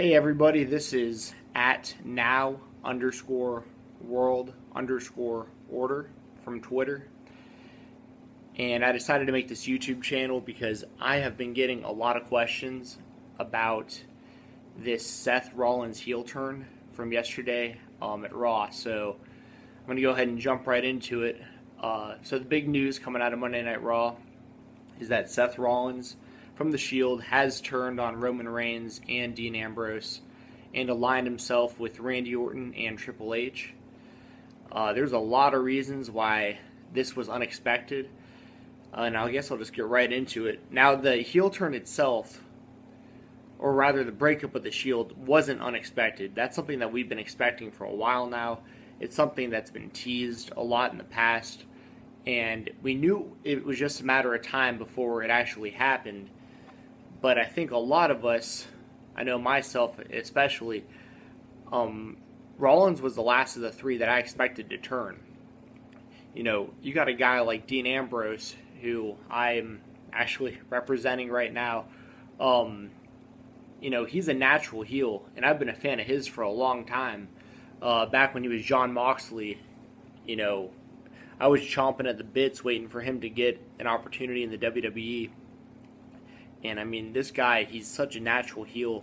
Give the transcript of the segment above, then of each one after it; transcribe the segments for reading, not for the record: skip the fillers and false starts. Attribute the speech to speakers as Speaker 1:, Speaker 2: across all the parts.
Speaker 1: Hey everybody, this is at now underscore world underscore order from Twitter. And I decided to make this YouTube channel because I have been getting a lot of questions about this Seth Rollins heel turn from yesterday at Raw. So I'm going to go ahead and jump right into it. So the big news coming out of Monday Night Raw is that Seth Rollins from the Shield has turned on Roman Reigns and Dean Ambrose and aligned himself with Randy Orton and Triple H. There's a lot of reasons why this was unexpected, and I guess I'll just get right into it. Now, the heel turn itself, or rather the breakup of the Shield, wasn't unexpected. That's something that we've been expecting for a while now. It's something that's been teased a lot in the past, and we knew it was just a matter of time before it actually happened. But I think a lot of us, I know myself especially, Rollins was the last of the three that I expected to turn. You know, you got a guy like Dean Ambrose, who I'm actually representing right now. He's a natural heel, and I've been a fan of his for a long time. Back when he was Jon Moxley, I was chomping at the bits waiting for him to get an opportunity in the WWE. And I mean, this guy, he's such a natural heel.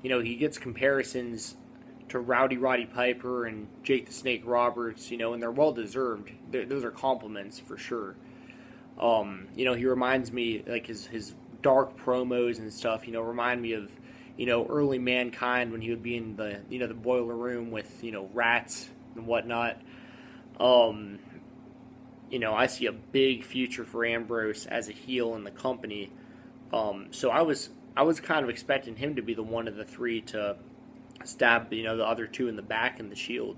Speaker 1: He gets comparisons to Rowdy Roddy Piper and Jake the Snake Roberts, and they're well deserved. Those are compliments for sure. He reminds me, like his dark promos and stuff, remind me of, early Mankind when he would be in the, the boiler room with, rats and whatnot. I see a big future for Ambrose as a heel in the company. So I was kind of expecting him to be the one of the three to stab, the other two in the back in the Shield.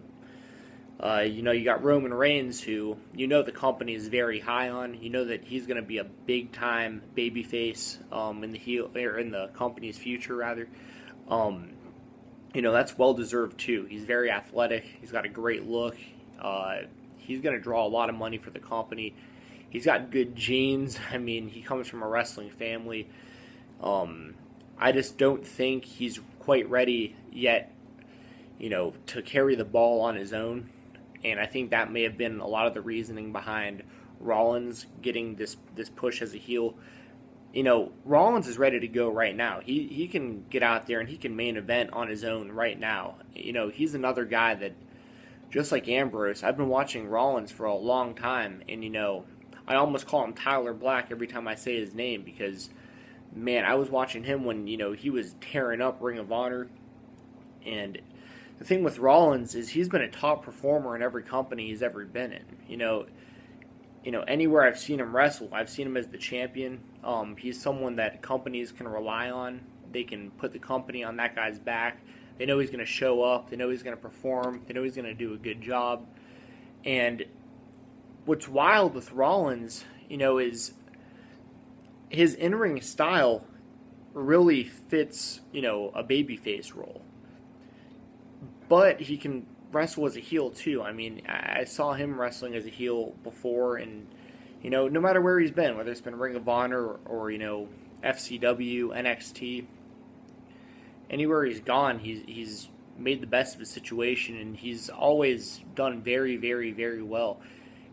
Speaker 1: You got Roman Reigns, who, the company is very high on. You know that he's going to be a big time babyface, in the heel, or in the company's future rather. That's well deserved too. He's very athletic. He's got a great look. He's going to draw a lot of money for the company. He's got good genes. I mean, he comes from a wrestling family. I just don't think he's quite ready yet, to carry the ball on his own. And I think that may have been a lot of the reasoning behind Rollins getting this push as a heel. Rollins is ready to go right now. He can get out there and he can main event on his own right now. He's another guy that, just like Ambrose, I've been watching Rollins for a long time. And, I almost call him Tyler Black every time I say his name because, man, I was watching him when, he was tearing up Ring of Honor. And the thing with Rollins is he's been a top performer in every company he's ever been in. Anywhere I've seen him wrestle, I've seen him as the champion. He's someone that companies can rely on. They can put the company on that guy's back. They know he's going to show up. They know he's going to perform. They know he's going to do a good job. And what's wild with Rollins, is his in-ring style really fits, a babyface role. But he can wrestle as a heel too. I mean, I saw him wrestling as a heel before, and, no matter where he's been, whether it's been Ring of Honor or FCW, NXT, anywhere he's gone, he's made the best of his situation, and he's always done very, very, very well.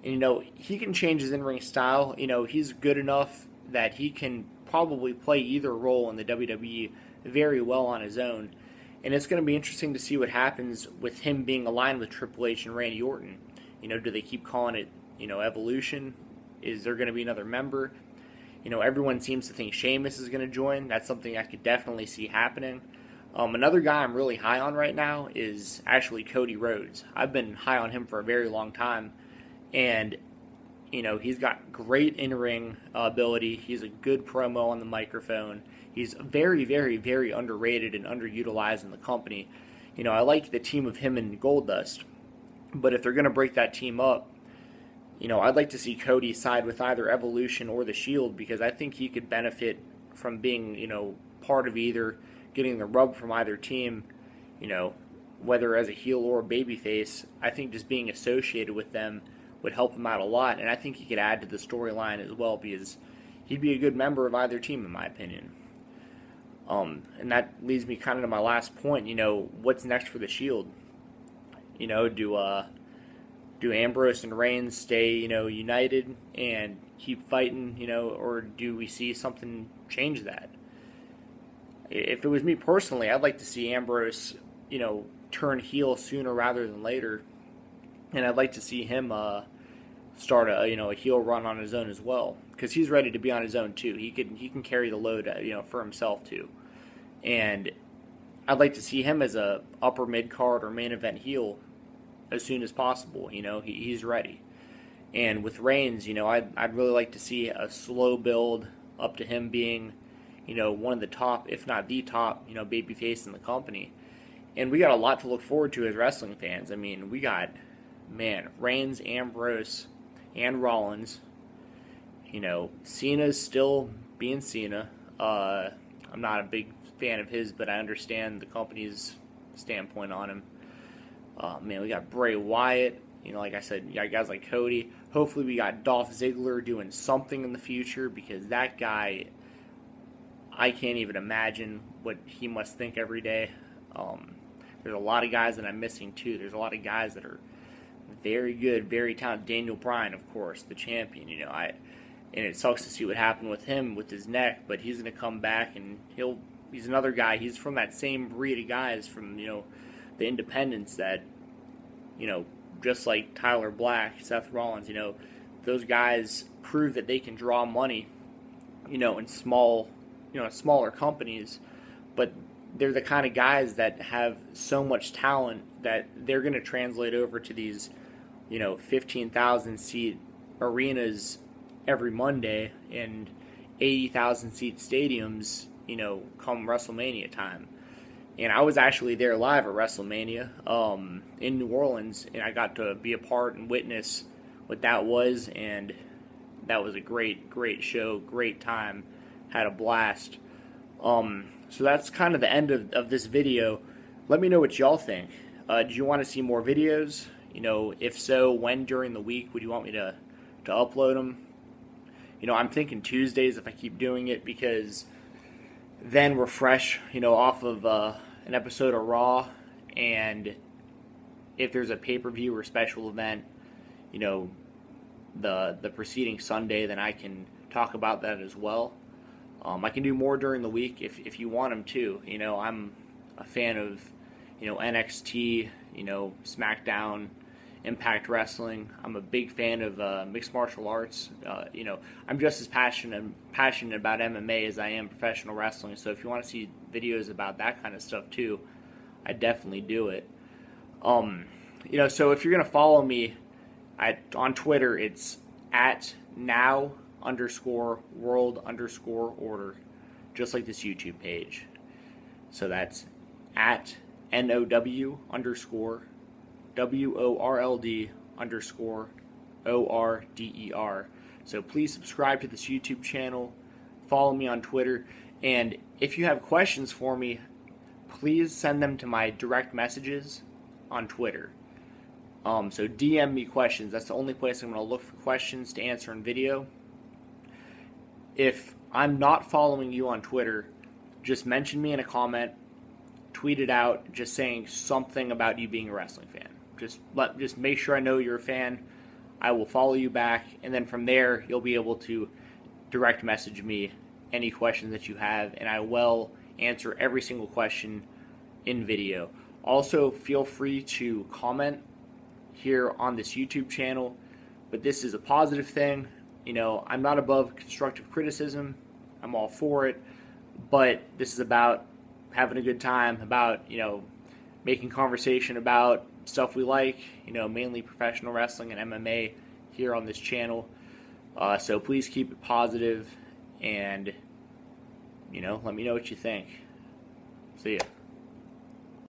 Speaker 1: And, he can change his in-ring style. He's good enough that he can probably play either role in the WWE very well on his own. And it's going to be interesting to see what happens with him being aligned with Triple H and Randy Orton. Do they keep calling it, Evolution? Is there going to be another member? Everyone seems to think Sheamus is going to join. That's something I could definitely see happening. Another guy I'm really high on right now is actually Cody Rhodes. I've been high on him for a very long time. And, he's got great in-ring ability. He's a good promo on the microphone. He's very, very, very underrated and underutilized in the company. I like the team of him and Goldust. But if they're going to break that team up, I'd like to see Cody side with either Evolution or the Shield because I think he could benefit from being, part of either, getting the rub from either team, whether as a heel or a babyface. I think just being associated with them would help him out a lot, and I think he could add to the storyline as well because he'd be a good member of either team, in my opinion. And that leads me kind of to my last point. What's next for the Shield? Do Ambrose and Reigns stay, united and keep fighting, or do we see something change that? If it was me personally, I'd like to see Ambrose, turn heel sooner rather than later, and I'd like to see him start a heel run on his own as well, because he's ready to be on his own too. He can carry the load, for himself too, and I'd like to see him as a upper mid card or main event heel as soon as possible. He's ready. And with Reigns, I'd really like to see a slow build up to him being, one of the top, if not the top, babyface in the company. And we got a lot to look forward to as wrestling fans. I mean, we got, Reigns, Ambrose, and Rollins. Cena's still being Cena. I'm not a big fan of his, but I understand the company's standpoint on him. We got Bray Wyatt. Like I said, you got guys like Cody. Hopefully we got Dolph Ziggler doing something in the future, because that guy, I can't even imagine what he must think every day. There's a lot of guys that I'm missing too. There's a lot of guys that are very good, very talented. Daniel Bryan, of course, the champion. And it sucks to see what happened with him with his neck, but he's going to come back, and he's another guy. He's from that same breed of guys from the independents that just like Tyler Black, Seth Rollins, those guys prove that they can draw money, in smaller companies, but they're the kind of guys that have so much talent that they're going to translate over to these, 15,000 seat arenas every Monday and 80,000 seat stadiums, come WrestleMania time. And I was actually there live at WrestleMania in New Orleans, and I got to be a part and witness what that was, and that was a great, great show, great time, had a blast. So that's kind of the end of this video. Let me know what y'all think. Do you want to see more videos? If so, when during the week would you want me to upload them? I'm thinking Tuesdays if I keep doing it, because then we're fresh, off of an episode of Raw, and if there's a pay-per-view or special event, the preceding Sunday, then I can talk about that as well. I can do more during the week if you want them to. I'm a fan of, NXT, SmackDown, Impact Wrestling. I'm a big fan of mixed martial arts. I'm just as passionate about MMA as I am professional wrestling. So if you want to see videos about that kind of stuff too, I definitely do it. So if you're gonna follow me on Twitter, it's at now_world_order, just like this YouTube page. So that's at NOW_WORLD_ORDER. So please subscribe to this YouTube channel, follow me on Twitter, and if you have questions for me, please send them to my direct messages on Twitter. So DM me questions. That's the only place I'm going to look for questions to answer in video. If I'm not following you on Twitter, just mention me in a comment, tweet it out, just saying something about you being a wrestling fan. Just make sure I know you're a fan. I will follow you back, and then from there you'll be able to direct message me any questions that you have, and I will answer every single question in video. Also, feel free to comment here on this YouTube channel, but this is a positive thing. I'm not above constructive criticism. I'm all for it, but this is about having a good time, about, making conversation about stuff we like, mainly professional wrestling and MMA here on this channel. So please keep it positive, and, let me know what you think. See ya.